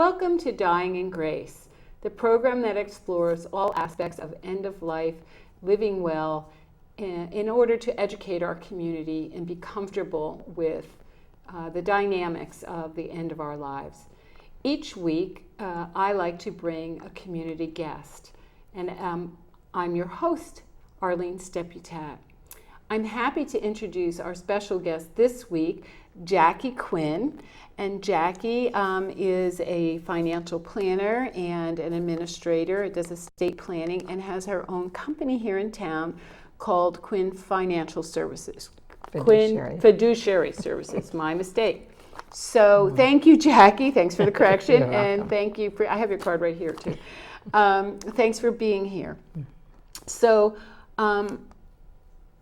Welcome to Dying in Grace, the program that explores all aspects of end-of-life living well in order to educate our community and be comfortable with the dynamics of the end of our lives. Each week, I like to bring a community guest, and I'm your host, Arlene Stepputat. I'm happy to introduce our special guest this week, Jackie Quinn. And Jackie is a financial planner and an administrator, does estate planning, and has her own company here in town called Quinn Financial Services. Fiduciary. Fiduciary Services, my mistake. So thank you, Jackie. Thanks for the correction. You're welcome. And thank you for, I have your card right here too. Thanks for being here. So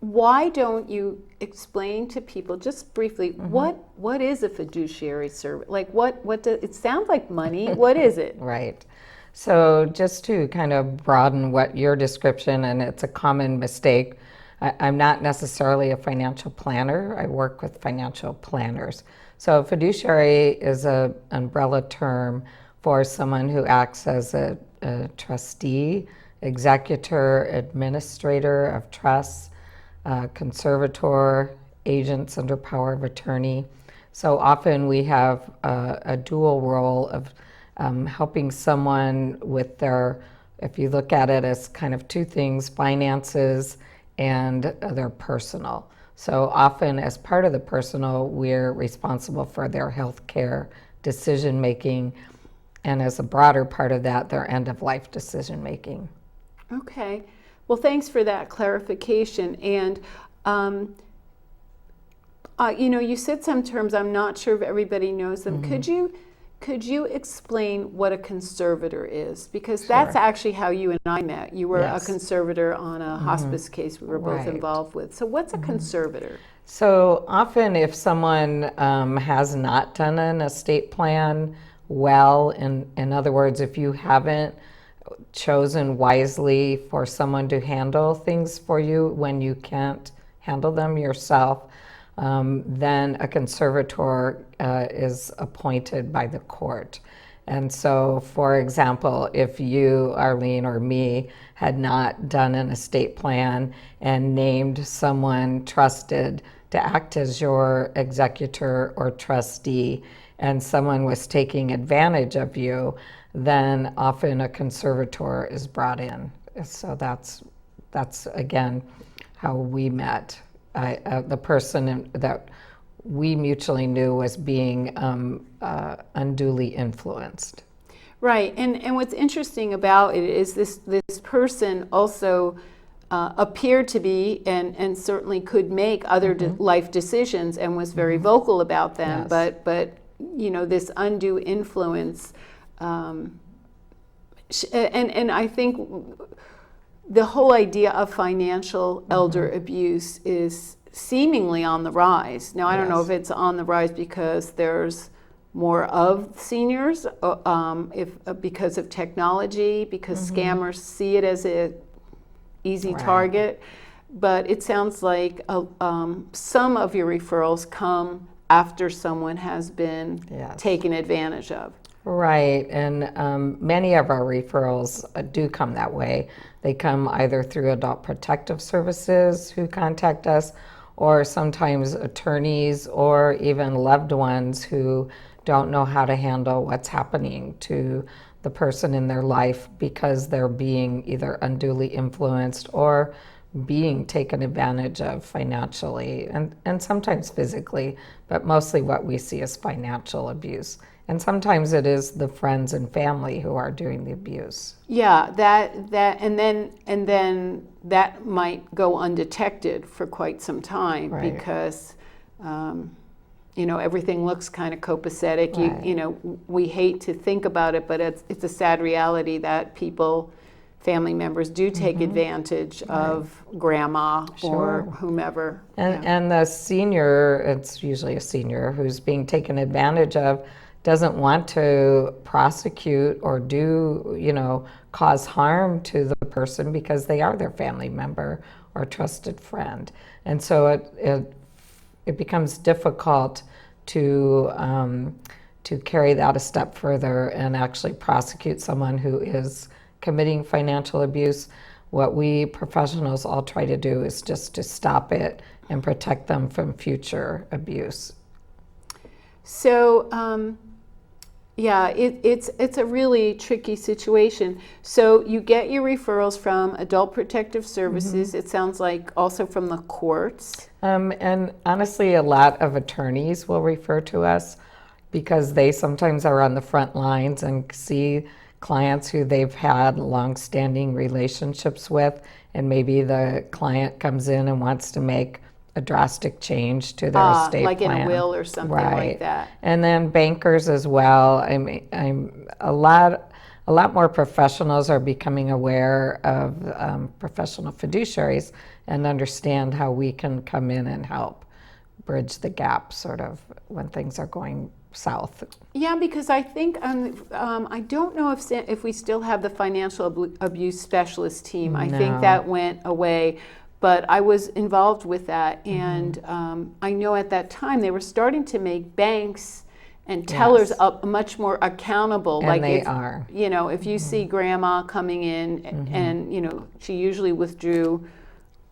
why don't you explain to people just briefly what is a fiduciary service? Like what does it sound like money? What is it? Right. So just to kind of broaden what your description, and it's a common mistake, I'm not necessarily a financial planner. I work with financial planners. So fiduciary is an umbrella term for someone who acts as a trustee, executor, administrator of trusts, conservator, agents under power of attorney. So often we have a dual role of helping someone with their, if you look at it as kind of two things, finances and their personal. So often as part of the personal, we're responsible for their health care decision making, and as a broader part of that, their end of life decision making. Okay. Well, thanks for that clarification. And, you said some terms, I'm not sure if everybody knows them. Could you explain what a conservator is? Because that's actually how you and I met. You were a conservator on a hospice case we were both involved with. So what's a conservator? So often if someone has not done an estate plan well, in other words, if you haven't chosen wisely for someone to handle things for you when you can't handle them yourself, then a conservator is appointed by the court. And so, for example, if you, Arlene, or me had not done an estate plan and named someone trusted to act as your executor or trustee, and someone was taking advantage of you, then often a conservator is brought in. So that's again how we met. The person that we mutually knew was being unduly influenced. Right, and what's interesting about it is this person also appeared to be and certainly could make other life decisions and was very vocal about them, but this undue influence. And I think the whole idea of financial elder abuse is seemingly on the rise. Now, I don't know if it's on the rise because there's more of seniors, because of technology, because scammers see it as a easy target. But it sounds like some of your referrals come after someone has been taken advantage of. Right, and many of our referrals do come that way. They come either through Adult Protective Services who contact us, or sometimes attorneys or even loved ones who don't know how to handle what's happening to the person in their life because they're being either unduly influenced or being taken advantage of financially and sometimes physically, but mostly what we see is financial abuse. And sometimes it is the friends and family who are doing the abuse. Yeah, that and then that might go undetected for quite some time because everything looks kind of copacetic. We hate to think about it, but it's a sad reality that family members do take advantage of grandma or whomever. And the senior, it's usually a senior who's being taken advantage of, doesn't want to prosecute or cause harm to the person because they are their family member or trusted friend. And so it becomes difficult to to carry that a step further and actually prosecute someone who is committing financial abuse. What we professionals all try to do is just to stop it and protect them from future abuse. So, yeah, it's a really tricky situation. So you get your referrals from Adult Protective Services. It sounds like also from the courts. And honestly, a lot of attorneys will refer to us because they sometimes are on the front lines and see clients who they've had long-standing relationships with, and maybe the client comes in and wants to make a drastic change to their estate like plan. in a will or something like that. And then bankers as well. I'm a lot more professionals are becoming aware of professional fiduciaries and understand how we can come in and help bridge the gap, sort of, when things are going south. Yeah, because I think I don't know if we still have the financial abuse specialist team. I think that went away. But I was involved with that, and I know at that time they were starting to make banks and tellers up much more accountable. And like they if, are. You know, if you see grandma coming in and, you know, she usually withdrew,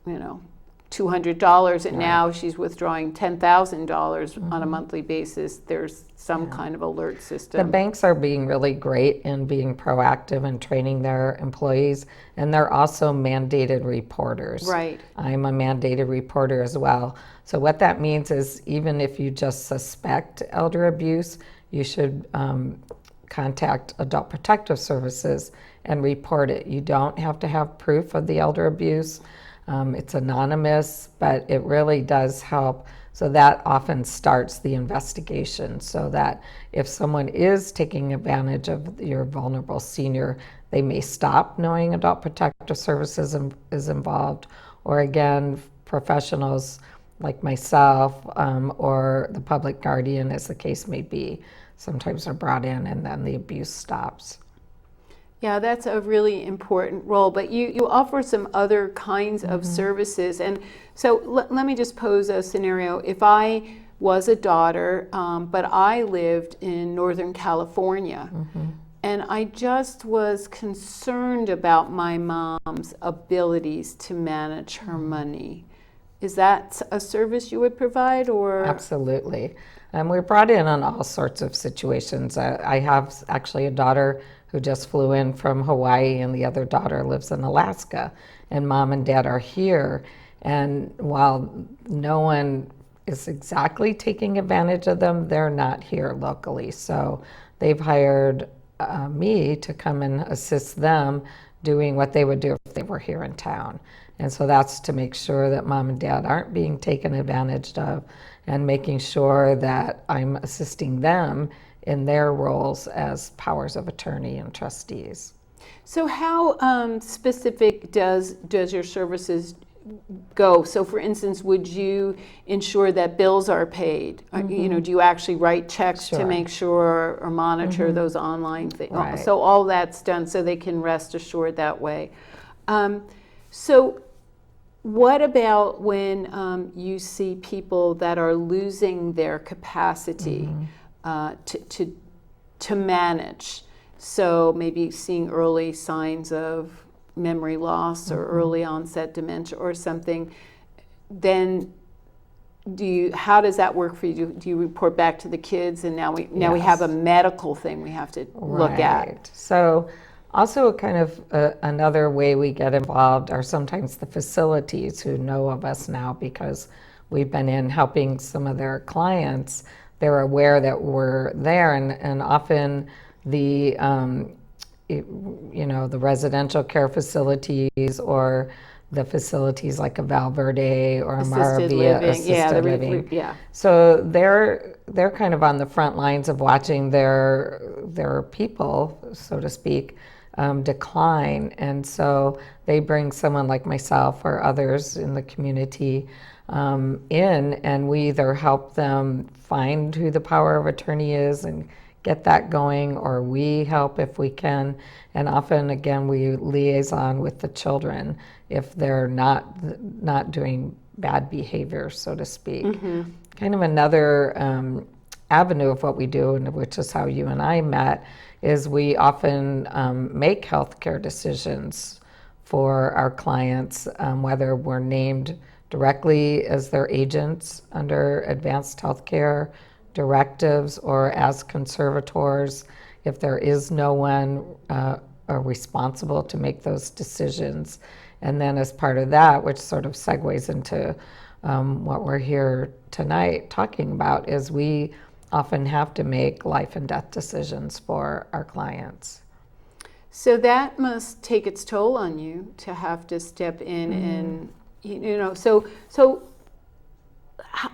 you know, $200, and now she's withdrawing $10,000 on a monthly basis, there's some kind of alert system. The banks are being really great in being proactive and training their employees, and they're also mandated reporters. Right. I'm a mandated reporter as well. So what that means is even if you just suspect elder abuse, you should contact Adult Protective Services and report it. You don't have to have proof of the elder abuse. It's anonymous, but it really does help. So that often starts the investigation, so that if someone is taking advantage of your vulnerable senior, they may stop knowing Adult Protective Services is involved, or again, professionals like myself or the public guardian, as the case may be, sometimes are brought in and then the abuse stops. Yeah, that's a really important role, but you offer some other kinds of services. And so let me just pose a scenario. If I was a daughter, but I lived in Northern California, and I just was concerned about my mom's abilities to manage her money. Is that a service you would provide, or? Absolutely. We're brought in on all sorts of situations. I have actually a daughter who just flew in from Hawaii, and the other daughter lives in Alaska, and mom and dad are here. And while no one is exactly taking advantage of them, they're not here locally. So they've hired me to come and assist them doing what they would do if they were here in town. And so that's to make sure that mom and dad aren't being taken advantage of, and making sure that I'm assisting them in their roles as powers of attorney and trustees. So how specific does your services go? So for instance, would you ensure that bills are paid? You know, do you actually write checks to make sure, or monitor those online things? Right. So all that's done so they can rest assured that way. So what about when you see people that are losing their capacity to manage? So maybe seeing early signs of memory loss or early onset dementia or something. Then how does that work for you? Do you report back to the kids, and now we have a medical thing we have to look at? So also kind of another way we get involved are sometimes the facilities who know of us now because we've been in helping some of their clients. They're aware that we're there, and often the the residential care facilities or the facilities like a Valverde or a Maravilla assisted living. So they're kind of on the front lines of watching their people, so to speak, decline, and so they bring someone like myself or others in the community in, and we either help them find who the power of attorney is and get that going, or we help if we can. And often, again, we liaison with the children if they're not doing bad behavior, so to speak. Kind of another avenue of what we do, and which is how you and I met, is we often make healthcare decisions for our clients, whether we're named directly as their agents under advanced healthcare directives or as conservators, if there is no one responsible to make those decisions. And then as part of that, which sort of segues into what we're here tonight talking about, is we often have to make life and death decisions for our clients. So that must take its toll on you to have to step in and, so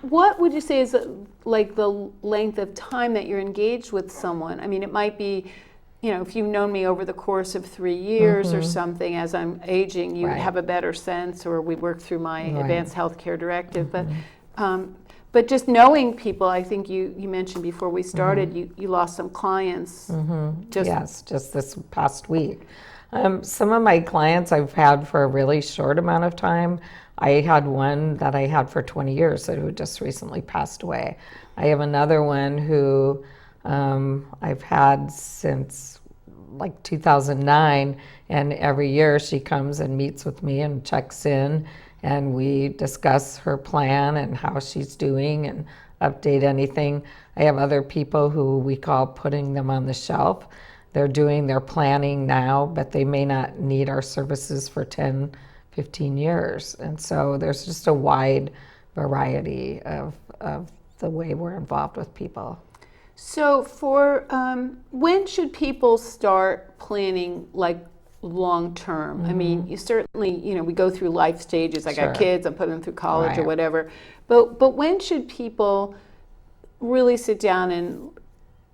what would you say is like the length of time that you're engaged with someone? I mean, it might be, if you've known me over the course of 3 years or something, as I'm aging, you have a better sense, or we work through my advanced healthcare directive. But just knowing people, I think you mentioned before we started, you lost some clients. Just this past week. Some of my clients I've had for a really short amount of time. I had one that I had for 20 years who just recently passed away. I have another one who I've had since like 2009, and every year she comes and meets with me and checks in, and we discuss her plan and how she's doing and update anything. I have other people who we call putting them on the shelf. They're doing their planning now, but they may not need our services for 10, 15 years. And so there's just a wide variety of the way we're involved with people. So for when should people start planning like long term? I mean, you certainly, we go through life stages. I got kids, I'm putting them through college or whatever. But when should people really sit down and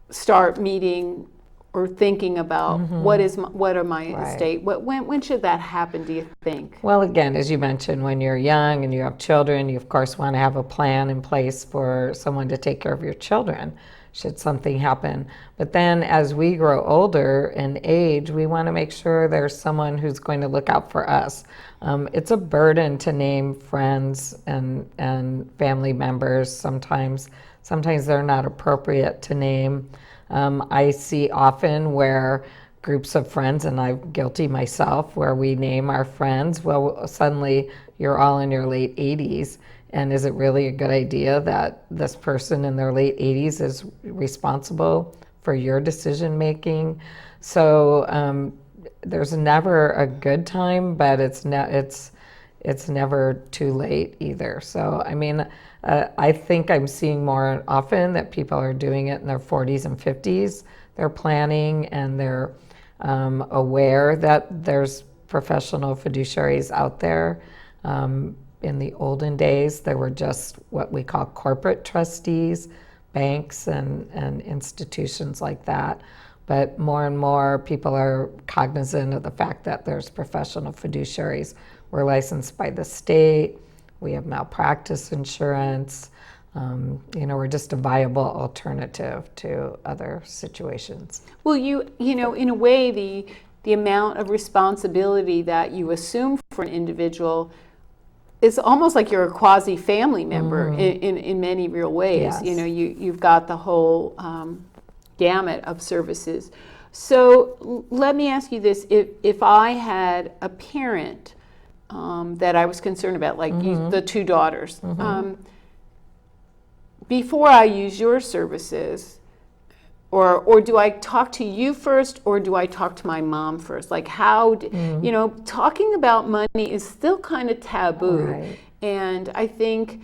start meeting or thinking about what are my estate? When should that happen, do you think? Well, again, as you mentioned, when you're young and you have children, you of course want to have a plan in place for someone to take care of your children should something happen. But then as we grow older in age, we want to make sure there's someone who's going to look out for us. It's a burden to name friends and family members. Sometimes they're not appropriate to name. I see often where groups of friends, and I'm guilty myself, where we name our friends. Well, suddenly you're all in your late 80s. And is it really a good idea that this person in their late 80s is responsible for your decision making? So there's never a good time, but it's never too late either. So I mean, I think I'm seeing more often that people are doing it in their 40s and 50s. They're planning and they're aware that there's professional fiduciaries out there. In the olden days, there were just what we call corporate trustees, banks and institutions like that. But more and more people are cognizant of the fact that there's professional fiduciaries. We're licensed by the state. We have malpractice insurance. We're just a viable alternative to other situations. Well, in a way, the amount of responsibility that you assume for an individual, it's almost like you're a quasi-family member in many real ways. Yes. You've got the whole gamut of services. So let me ask you this: if I had a parent that I was concerned about, like the two daughters, before I use your services, or do I talk to you first, or do I talk to my mom first? Like how, talking about money is still kind of taboo. Right. And I think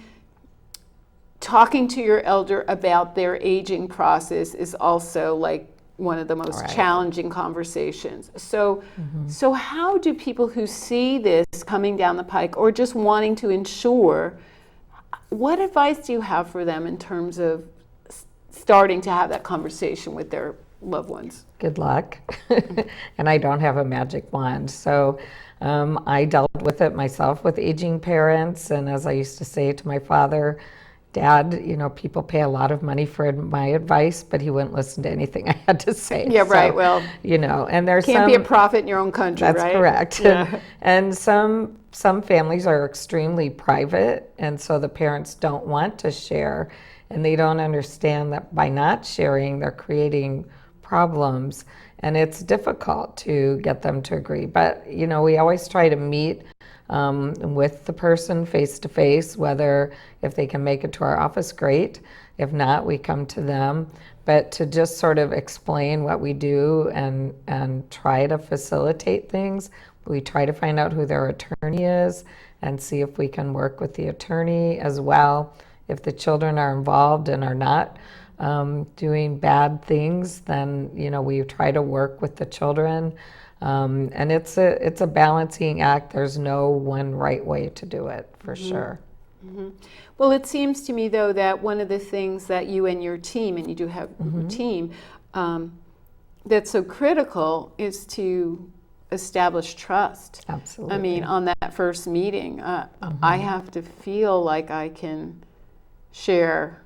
talking to your elder about their aging process is also like one of the most challenging conversations. So how do people who see this coming down the pike or just wanting to insure, what advice do you have for them in terms of starting to have that conversation with their loved ones? Good luck. And I don't have a magic wand. So I dealt with it myself with aging parents. And as I used to say to my father, Dad, people pay a lot of money for my advice, but he wouldn't listen to anything I had to say. Yeah, right. So, well, and there's can't be a prophet in your own country, that's right? Correct. Yeah. And some families are extremely private, and so the parents don't want to share. and they don't understand that by not sharing, they're creating problems, and it's difficult to get them to agree. But, we always try to meet with the person face to face, whether if they can make it to our office, great. If not, we come to them. But to just sort of explain what we do and try to facilitate things, we try to find out who their attorney is and see if we can work with the attorney as well. If the children are involved and are not doing bad things, then we try to work with the children. And it's a balancing act. There's no one right way to do it, for sure. Mm-hmm. Well, it seems to me, though, that one of the things that you and your team, and you do have a team, that's so critical is to establish trust. Absolutely. I mean, on that first meeting, I have to feel like I can share,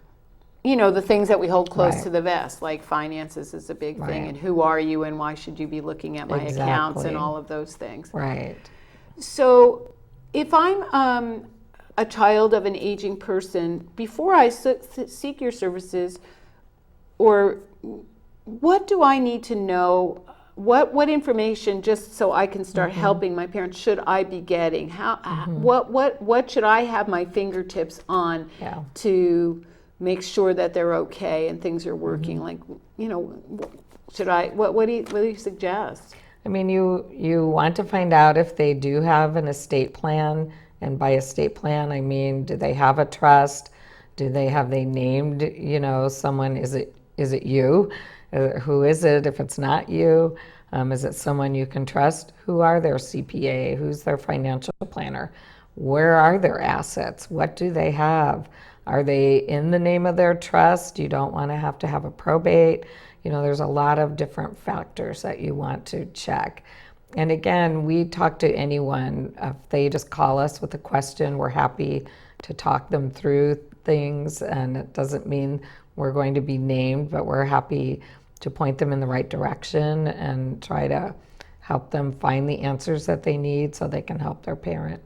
the things that we hold close to the vest, like finances is a big thing, and who are you and why should you be looking at my accounts and all of those things. Right. So if I'm a child of an aging person, before I seek your services, or what do I need to know? What information, just so I can start helping my parents, should I be getting? What should I have my fingertips on to make sure that they're okay and things are working? Like, should I? What do you suggest? I mean, you want to find out if they do have an estate plan. And by estate plan, I mean, do they have a trust? Have they named, someone? Is it you? Who is it if it's not you? Is it someone you can trust? Who are their CPA? Who's their financial planner? Where are their assets? What do they have? Are they in the name of their trust? You don't want to have a probate. There's a lot of different factors that you want to check. And again, we talk to anyone. If they just call us with a question, we're happy to talk them through things. And it doesn't mean we're going to be named, but we're happy to point them in the right direction and try to help them find the answers that they need so they can help their parent.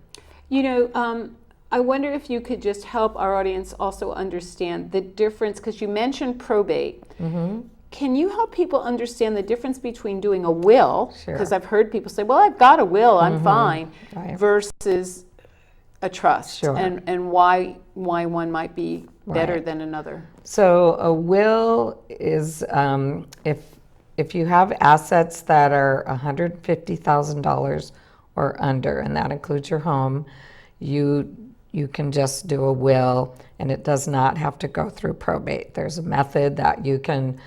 I wonder if you could just help our audience also understand the difference, because you mentioned probate. Can you help people understand the difference between doing a will, because I've heard people say, well, I've got a will, I'm fine, versus a trust, and why one might be better than another? So a will is if you have assets that are $150,000 or under, and that includes your home, you can just do a will, and it does not have to go through probate. There's a method that you can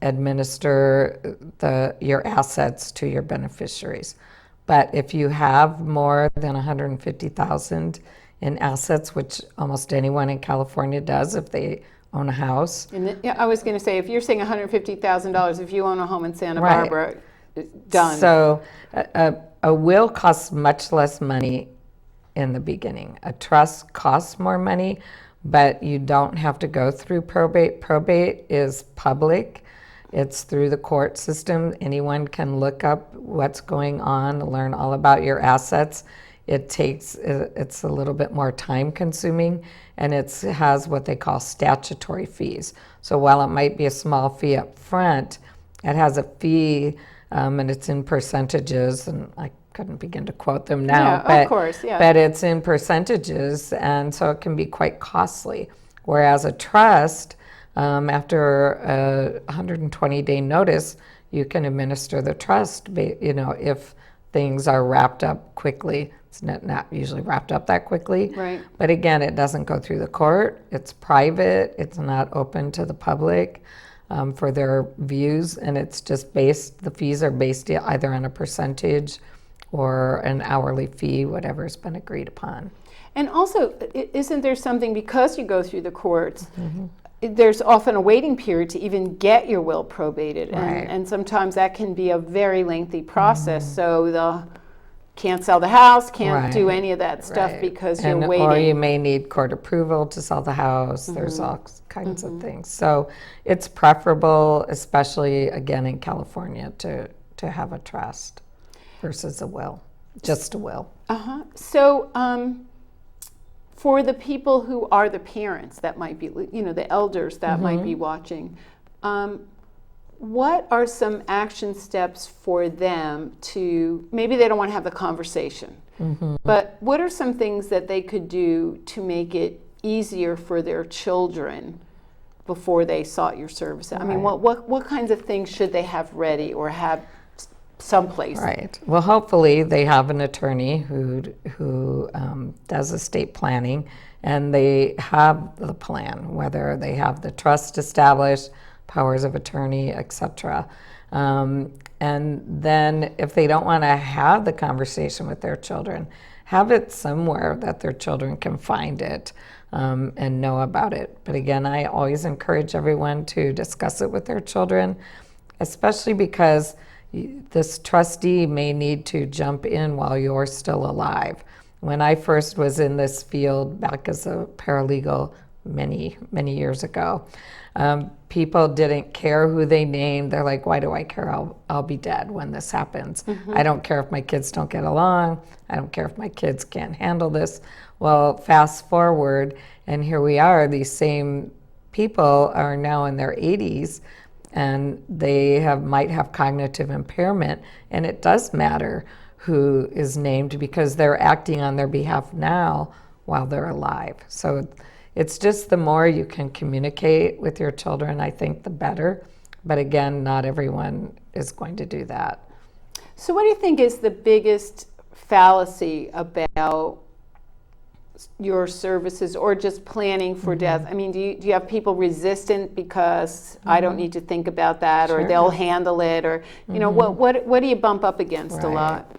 administer your assets to your beneficiaries. But if you have more than $150,000 in assets, which almost anyone in California does if they own a house. And I was going to say, if you're saying $150,000, if you own a home in Santa Barbara, done. So a will costs much less money in the beginning. A trust costs more money, but you don't have to go through probate. Probate is public. It's through the court system. Anyone can look up what's going on, learn all about your assets. It's a little bit more time consuming, and it has what they call statutory fees. So while it might be a small fee up front, it has a fee, and it's in percentages, and I couldn't begin to quote them now. Of course. But it's in percentages, and so it can be quite costly. Whereas a trust, after a 120-day notice, you can administer the trust, if things are wrapped up quickly. It's not usually wrapped up that quickly. Right. But again, it doesn't go through the court. It's private. It's not open to the public for their views, and it's just the fees are based either on a percentage or an hourly fee, whatever's been agreed upon. And also, isn't there something, because you go through the courts, there's often a waiting period to even get your will probated, and sometimes that can be a very lengthy process. So can't sell the house, can't do any of that stuff because you're waiting. Or you may need court approval to sell the house. There's all kinds of things. So it's preferable, especially again in California, to have a trust versus a will, just a will. So for the people who are the parents that might be, the elders that might be watching, what are some action steps for them to, maybe they don't want to have the conversation, but what are some things that they could do to make it easier for their children before they sought your service? I mean, what kinds of things should they have ready or have someplace? Right. Well, hopefully they have an attorney who does estate planning, and they have the plan, whether they have the trust established, powers of attorney, etc. And then if they don't want to have the conversation with their children, have it somewhere that their children can find it and know about it. But again, I always encourage everyone to discuss it with their children, especially because this trustee may need to jump in while you're still alive. When I first was in this field back as a paralegal many, many years ago, people didn't care who they named. They're like, why do I care? I'll be dead when this happens. I don't care if my kids don't get along. I don't care if my kids can't handle this. Well, fast forward, and here we are. These same people are now in their 80s, and they might have cognitive impairment, and it does matter who is named because they're acting on their behalf now while they're alive. So it's just the more you can communicate with your children, I think the better. But again, not everyone is going to do that. So what do you think is the biggest fallacy about your services or just planning for death? I mean, do you have people resistant because I don't need to think about that, or they'll handle it, or what do you bump up against a lot?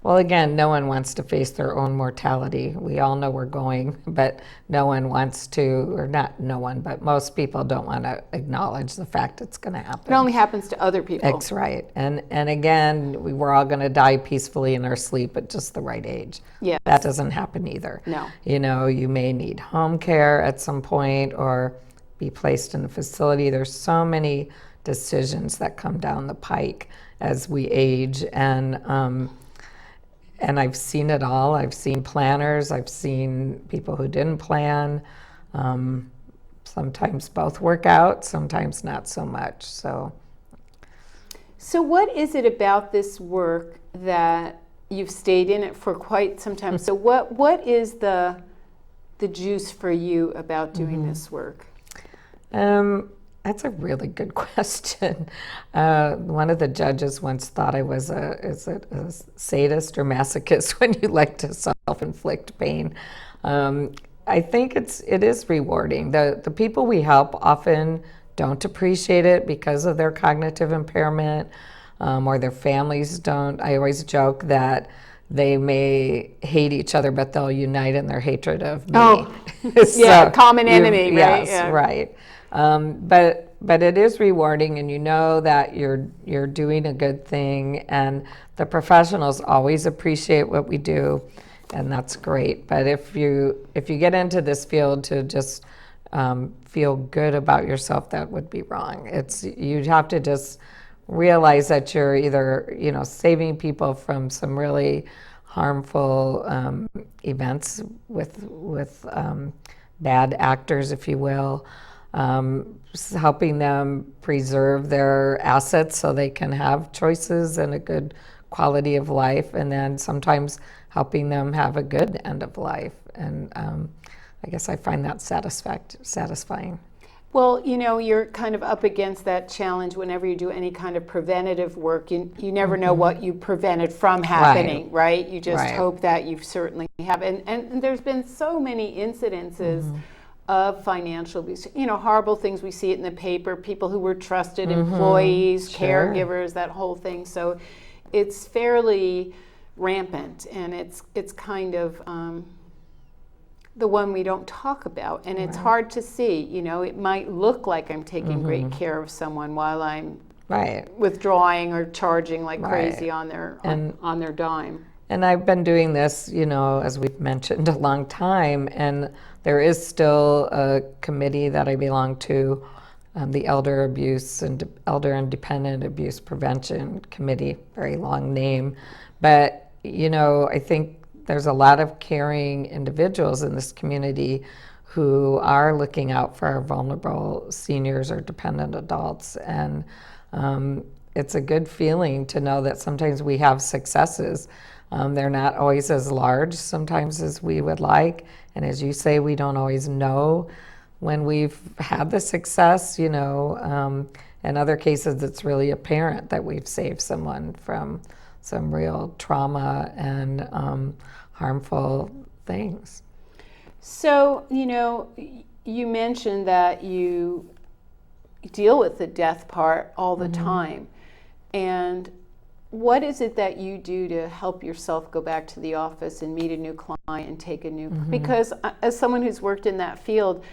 Well, again, no one wants to face their own mortality. We all know we're going, but no one wants to, or not no one, but most people don't want to acknowledge the fact it's going to happen. It only happens to other people. That's right. And again, we're all going to die peacefully in our sleep at just the right age. Yeah. That doesn't happen either. No. You may need home care at some point or be placed in a facility. There's so many decisions that come down the pike as we age, and I've seen it all. I've seen planners. I've seen people who didn't plan. Sometimes both work out, sometimes not so much. So what is it about this work that you've stayed in it for quite some time? So what is the juice for you about doing this work? That's a really good question. One of the judges once thought I was a sadist or masochist when you like to self-inflict pain. I think it is rewarding. The people we help often don't appreciate it because of their cognitive impairment, or their families don't. I always joke that they may hate each other, but they'll unite in their hatred of me. Oh, So common enemy, right? Yes, Yeah. right. But it is rewarding, and you know that you're doing a good thing, and the professionals always appreciate what we do, and that's great. But if you get into this field to just feel good about yourself, that would be wrong. You'd have to just realize that you're either saving people from some really harmful events with bad actors, if you will. Helping them preserve their assets so they can have choices and a good quality of life, and then sometimes helping them have a good end of life. And I guess I find that satisfying. Well, you're kind of up against that challenge whenever you do any kind of preventative work. You never know what you prevented from happening, right? You just hope that you certainly have. And there's been so many incidences of financial abuse, horrible things. We see it in the paper, people who were trusted employees, caregivers, that whole thing. So it's fairly rampant, and it's kind of the one we don't talk about, and it's hard to see. It might look like I'm taking great care of someone while I'm withdrawing or charging like crazy on their on their dime. And I've been doing this, as we've mentioned, a long time, and there is still a committee that I belong to, the Elder and Dependent Abuse Prevention Committee, very long name. But, I think there's a lot of caring individuals in this community who are looking out for our vulnerable seniors or dependent adults. And it's a good feeling to know that sometimes we have successes. They're not always as large sometimes as we would like. And as you say, we don't always know when we've had the success, you know. In other cases, it's really apparent that we've saved someone from some real trauma and harmful things. So, you know, you mentioned that you deal with the death part all the time. And what is it that you do to help yourself go back to the office and meet a new client and take a new, because as someone who's worked in that field,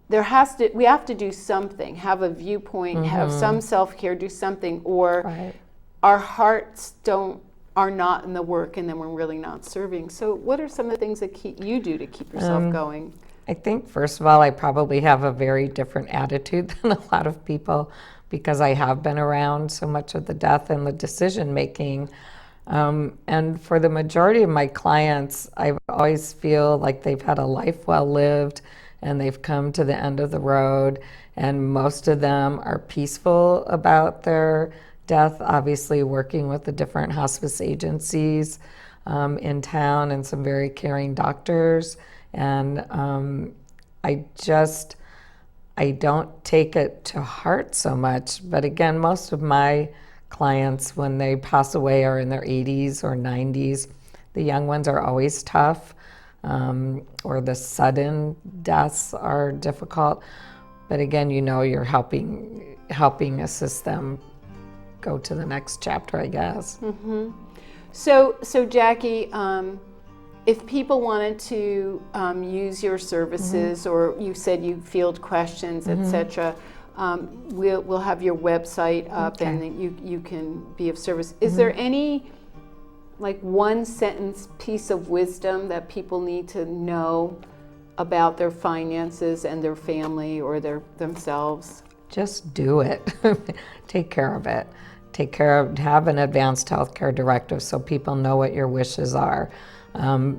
we have to do something, have a viewpoint, have some self-care, do something, or our hearts are not in the work, and then we're really not serving. So what are some of the things that you do to keep yourself going? I think, first of all, I probably have a very different attitude than a lot of people, because I have been around so much of the death and the decision making. And for the majority of my clients, I always feel like they've had a life well lived and they've come to the end of the road, and most of them are peaceful about their death, obviously working with the different hospice agencies in town and some very caring doctors. And I don't take it to heart so much, but again, most of my clients, when they pass away, are in their 80s or 90s. The young ones are always tough, or the sudden deaths are difficult. But again, you know, you're helping assist them go to the next chapter, I guess. So Jackie, if people wanted to use your services, or you said you field questions, etc., we'll have your website up, and you can be of service. Is there any like one sentence piece of wisdom that people need to know about their finances and their family or themselves? Just do it. Take care of it. Have an advanced healthcare directive so people know what your wishes are.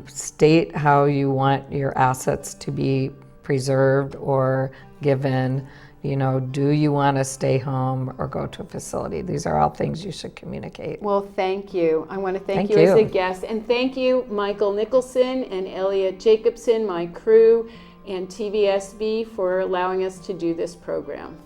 State how you want your assets to be preserved or given. You know, do you want to stay home or go to a facility? These are all things you should communicate. Well, thank you. I want to thank you as a guest. And thank you, Michael Nicholson and Elliot Jacobson, my crew, and TVSB for allowing us to do this program.